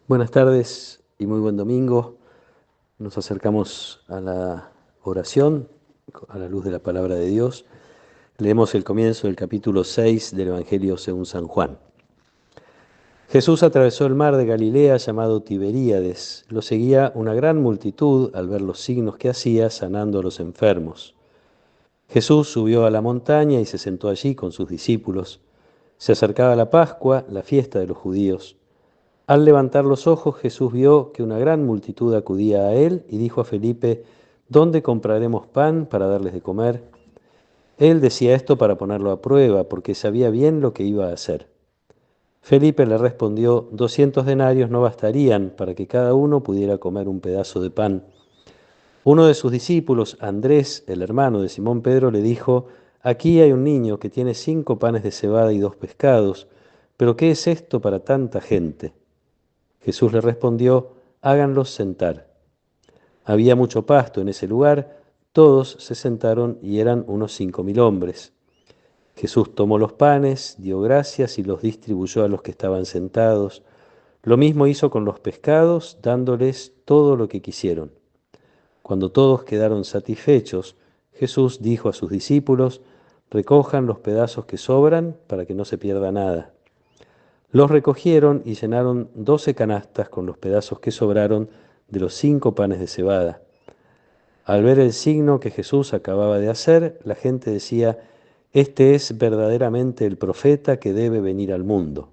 Buenas tardes y muy buen domingo. Nos acercamos a la oración a la luz de la palabra de Dios. Leemos el comienzo del capítulo 6 del Evangelio según San Juan. Jesús atravesó el mar de Galilea llamado Tiberíades. Lo seguía una gran multitud al ver los signos que hacía sanando a los enfermos. Jesús subió a la montaña y se sentó allí con sus discípulos. Se acercaba la Pascua, la fiesta de los judíos. Al levantar los ojos, Jesús vio que una gran multitud acudía a él y dijo a Felipe: ¿Dónde compraremos pan para darles de comer? Él decía esto para ponerlo a prueba, porque sabía bien lo que iba a hacer. Felipe le respondió: 200 denarios no bastarían para que cada uno pudiera comer un pedazo de pan. Uno de sus discípulos, Andrés, el hermano de Simón Pedro, le dijo: Aquí hay un niño que tiene 5 panes de cebada y 2 pescados, pero ¿qué es esto para tanta gente? Jesús le respondió: háganlos sentar. Había mucho pasto en ese lugar, todos se sentaron y eran unos 5.000 hombres. Jesús tomó los panes, dio gracias y los distribuyó a los que estaban sentados. Lo mismo hizo con los pescados, dándoles todo lo que quisieron. Cuando todos quedaron satisfechos, Jesús dijo a sus discípulos: recojan los pedazos que sobran para que no se pierda nada. Los recogieron y llenaron 12 canastas con los pedazos que sobraron de los 5 panes de cebada. Al ver el signo que Jesús acababa de hacer, la gente decía: este es verdaderamente el profeta que debe venir al mundo.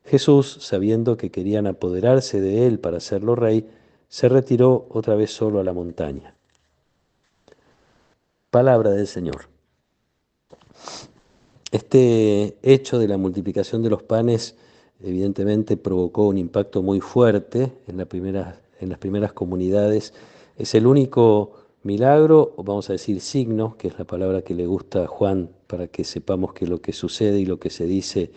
Jesús, sabiendo que querían apoderarse de él para hacerlo rey, se retiró otra vez solo a la montaña. Palabra del Señor. Este hecho de la multiplicación de los panes evidentemente provocó un impacto muy fuerte en las primeras comunidades. Es el único milagro, o vamos a decir signo, que es la palabra que le gusta a Juan para que sepamos que lo que sucede y lo que se dice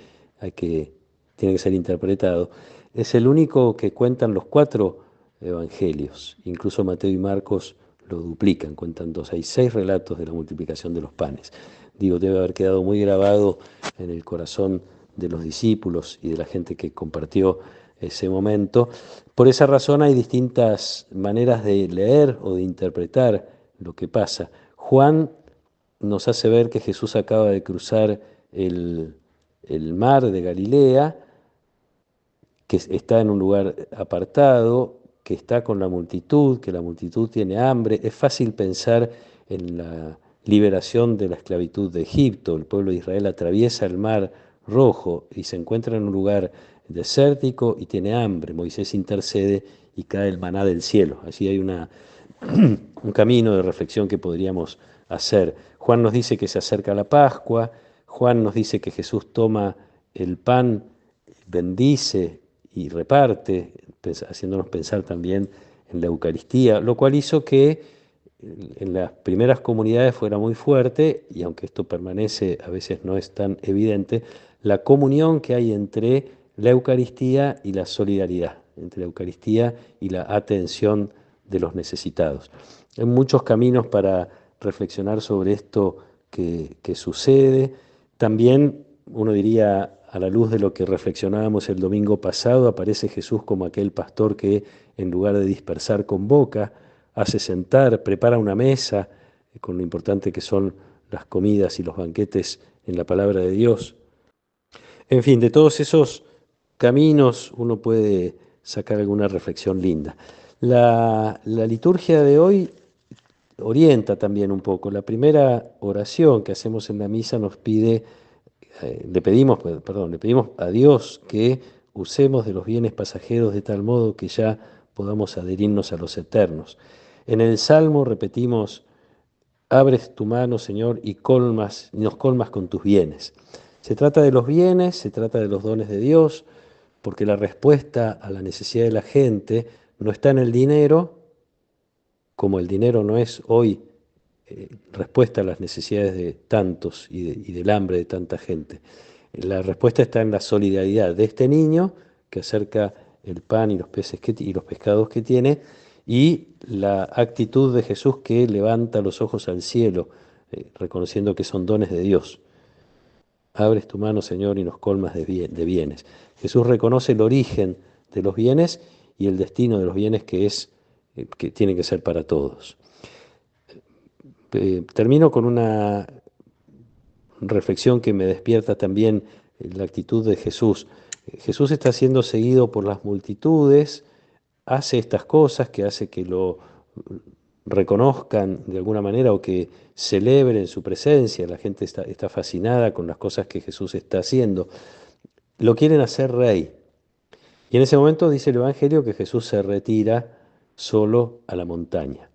tiene que ser interpretado. Es el único que cuentan los 4 evangelios. Incluso Mateo y Marcos lo duplican, cuentan 2. Hay 6 relatos de la multiplicación de los panes. Debe haber quedado muy grabado en el corazón de los discípulos y de la gente que compartió ese momento. Por esa razón hay distintas maneras de leer o de interpretar lo que pasa. Juan nos hace ver que Jesús acaba de cruzar el mar de Galilea, que está en un lugar apartado, que está con la multitud, que la multitud tiene hambre. Es fácil pensar en la liberación de la esclavitud de Egipto. El pueblo de Israel atraviesa el mar Rojo y se encuentra en un lugar desértico y tiene hambre. Moisés intercede y cae el maná del cielo. Allí hay un camino de reflexión que podríamos hacer. Juan nos dice que se acerca la Pascua. Juan nos dice que Jesús toma el pan, bendice y reparte, haciéndonos pensar también en la Eucaristía, lo cual hizo que en las primeras comunidades fuera muy fuerte, y aunque esto permanece, a veces no es tan evidente, la comunión que hay entre la Eucaristía y la solidaridad, entre la Eucaristía y la atención de los necesitados. Hay muchos caminos para reflexionar sobre esto que sucede. También uno diría, a la luz de lo que reflexionábamos el domingo pasado, aparece Jesús como aquel pastor que, en lugar de dispersar, convoca, hace sentar, prepara una mesa, con lo importante que son las comidas y los banquetes en la palabra de Dios. En fin, de todos esos caminos uno puede sacar alguna reflexión linda. La liturgia de hoy orienta también un poco. La primera oración que hacemos en la misa nos pide, le pedimos a Dios que usemos de los bienes pasajeros de tal modo que ya podamos adherirnos a los eternos. En el Salmo repetimos: abres tu mano, Señor, y nos colmas con tus bienes. Se trata de los bienes, se trata de los dones de Dios, porque la respuesta a la necesidad de la gente no está en el dinero, como el dinero no es hoy respuesta a las necesidades de tantos y del hambre de tanta gente. La respuesta está en la solidaridad de este niño que acerca el pan y los peces y los pescados que tiene, y la actitud de Jesús que levanta los ojos al cielo, reconociendo que son dones de Dios. Abres tu mano, Señor, y nos colmas de bienes. Jesús reconoce el origen de los bienes y el destino de los bienes que tiene que ser para todos. Termino con una reflexión que me despierta también la actitud de Jesús. Jesús está siendo seguido por las multitudes, hace estas cosas que hace que lo reconozcan de alguna manera o que celebren su presencia. La gente está fascinada con las cosas que Jesús está haciendo. Lo quieren hacer rey. Y en ese momento dice el Evangelio que Jesús se retira solo a la montaña.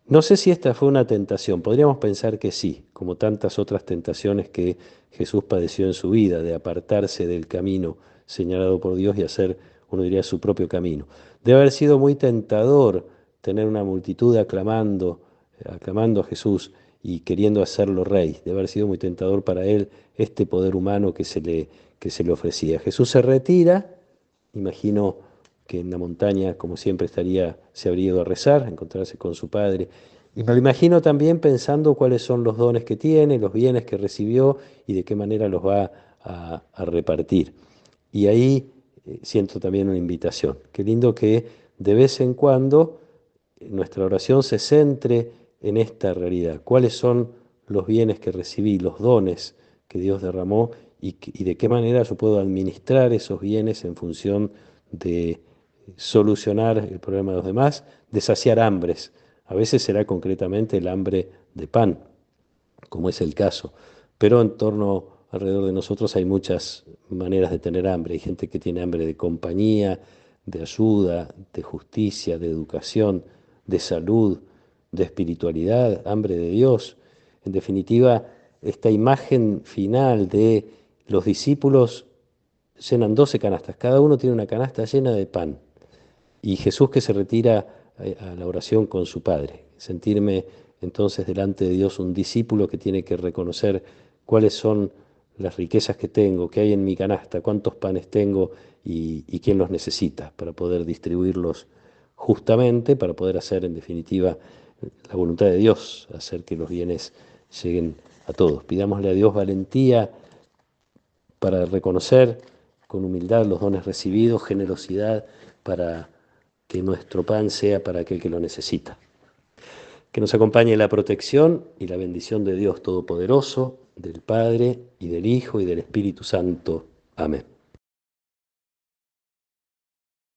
No sé si esta fue una tentación, podríamos pensar que sí, como tantas otras tentaciones que Jesús padeció en su vida, de apartarse del camino señalado por Dios y hacer, uno diría, su propio camino. Debe haber sido muy tentador tener una multitud aclamando a Jesús y queriendo hacerlo rey. Debe haber sido muy tentador para él este poder humano que se le ofrecía. Jesús se retira, imagino que en la montaña, como siempre, se habría ido a rezar, a encontrarse con su padre. Y me lo imagino también pensando cuáles son los dones que tiene, los bienes que recibió y de qué manera los va a repartir. Y ahí siento también una invitación. Qué lindo que de vez en cuando nuestra oración se centre en esta realidad. ¿Cuáles son los bienes que recibí, los dones que Dios derramó y de qué manera yo puedo administrar esos bienes en función de solucionar el problema de los demás, de saciar hambres? A veces será concretamente el hambre de pan, como es el caso, pero en torno alrededor de nosotros hay muchas maneras de tener hambre. Hay gente que tiene hambre de compañía, de ayuda, de justicia, de educación, de salud, de espiritualidad, hambre de Dios. En definitiva, esta imagen final de los discípulos llenan 12 canastas, cada uno tiene una canasta llena de pan. Y Jesús que se retira a la oración con su Padre. Sentirme entonces delante de Dios un discípulo que tiene que reconocer cuáles son las riquezas que tengo, qué hay en mi canasta, cuántos panes tengo y quién los necesita para poder distribuirlos justamente, para poder hacer en definitiva la voluntad de Dios, hacer que los bienes lleguen a todos. Pidámosle a Dios valentía para reconocer con humildad los dones recibidos, generosidad para que nuestro pan sea para aquel que lo necesita. Que nos acompañe la protección y la bendición de Dios Todopoderoso, del Padre y del Hijo y del Espíritu Santo. Amén.